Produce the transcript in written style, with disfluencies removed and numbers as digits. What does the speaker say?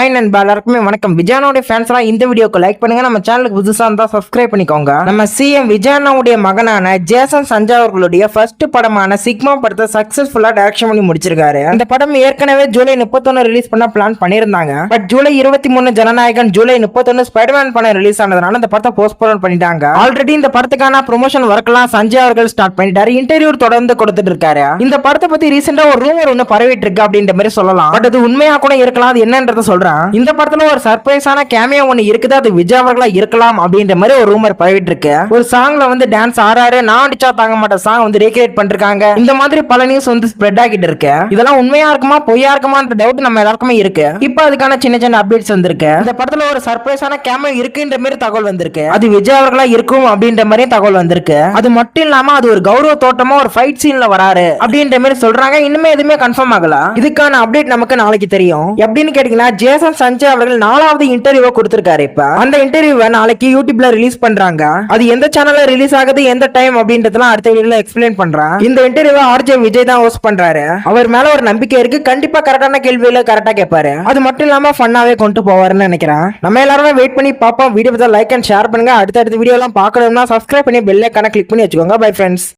Hi நண்பா, எல்லாருக்குமே வணக்கம். விஜயானோட ஃபேன்ஸ்லாம் இந்த வீடியோக்கு லைக் பண்ணுங்க. நம்ம சேனலுக்கு புதுசா இருந்தா சப்ஸ்கிரைப் பண்ணிக்கோங்க. நம்ம சிஎம் விஜயானோடைய மகனான ஜேசன் சஞ்சய் அவர்களுடைய ஃபர்ஸ்ட் படமான சிக்மா படத்தை சக்சஸ்ஃபுல்லா டைரக்ஷன் பண்ணி முடிச்சிருக்காரு. இந்த படம் ஏற்கனவே ஜூலை 31 ரிலீஸ் பண்ண பிளான் பண்ணிருந்தாங்க. பட் ஜூலை 23 ஜனநாயகன், ஜூலை 31 ஸ்பைடர்மேன் படம் ரிலீஸ் ஆனதுனால இந்த படத்தை போஸ்ட்போன் பண்ணிட்டாங்க. ஆல்ரெடி இந்த படத்துக்கான ப்ரொமோஷன் ஒர்க்லாம் சஞ்சய் அவர்கள் ஸ்டார்ட் பண்ணிட்டாரு. இன்டர்வியூ தொடர்ந்து கொடுத்துட்டு இருக்காரு. இந்த படத்தை பத்தி ரீசெண்டா ஒரு ரூமர் ஒன்னு பரவிட்டு இருக்கு அப்படின்ற மாதிரி சொல்லலாம். பட் அது உண்மையா கூட இருக்கலாம். அது என்னன்றத சொல்றேன். இந்த படத்துல ஒரு சர்ப்ரைஸான கேமியோ ஒன்னு இருக்குது. அது விஜய் அவர்களா இருக்கலாம் அப்படின்ற மாதிரி ஒரு ரூமர் பரவிட்டு இருக்கு. ஒரு சாங்ல வந்து டான்ஸ் ஆறாரு, நான் அடிச்சா தாங்க மாட்டேன் சாங் வந்து ரீக்ரியேட் பண்ணிருக்காங்க. இந்த மாதிரி பல நியூஸ் வந்து ஸ்ப்ரெட் ஆகிட்டு இருக்கு. இதெல்லாம் உண்மையா இருக்குமா பொய்யா இருக்குமான்ற டவுட் நம்ம எல்லாருக்குமே இருக்கு. இப்போ அதுக்கான சின்ன சின்ன அப்டேட்ஸ் வந்திருக்கு. இந்த படத்துல ஒரு சர்ப்ரைஸான கேமியோ இருக்குன்ற மாதிரி தகவல் வந்திருக்கு. அது விஜய் அவர்களா இருக்கும் அப்படின்ற மாதிரி தகவல் வந்திருக்கு. அது மட்டும் இல்லாம அது ஒரு கௌரவ தோட்டமா ஒரு ஃபைட் சீன்ல வராரு அப்படின்ற மாதிரி சொல்றாங்க. இன்னுமே எதுவுமே கன்ஃபார்ம் ஆகல. இதுக்கான அப்டேட் நமக்கு நாளைக்கு தெரியும். எப்படின்னு கேட்டீங்கன்னா, ஜேசன் சஞ்சய் அவர்கள் 4வது இன்டர்வியூ கொடுத்திருக்காரு. இப்ப அந்த இன்டர்வியூவை நாளைக்கு யூடியூப்ல ரிலீஸ் பண்றாங்க. அது எந்த சேனல்ல ரிலீஸ் ஆகுது, எந்த டைம் அப்படின்றதெல்லாம் அடுத்த வீடியோல எக்ஸ்பிளைன் பண்றேன். இந்த இன்டர்வியூவை ஆர்ஜே விஜய் தான் ஹோஸ்ட் பண்றாரு. அவர் மேல ஒரு நம்பிக்கை இருக்கு. கண்டிப்பா கரெக்டான கேள்வியில கரெக்டா கேட்பாரு. அது மட்டும் இல்லாம ஃபன்னாவே கொண்டு போவாருன்னு நினைக்கிறேன். நம்ம எல்லாரும் வெயிட் பண்ணி பாப்போம். வீடியோ லைக் அண்ட் ஷேர் பண்ணுங்க. அடுத்த வீடியோ எல்லாம் பார்க்கணும்னா சப்ஸ்கிரைப் பண்ணி பெல் ஐகானை கிளிக் பண்ணி வச்சுக்கோங்க. Bye friends.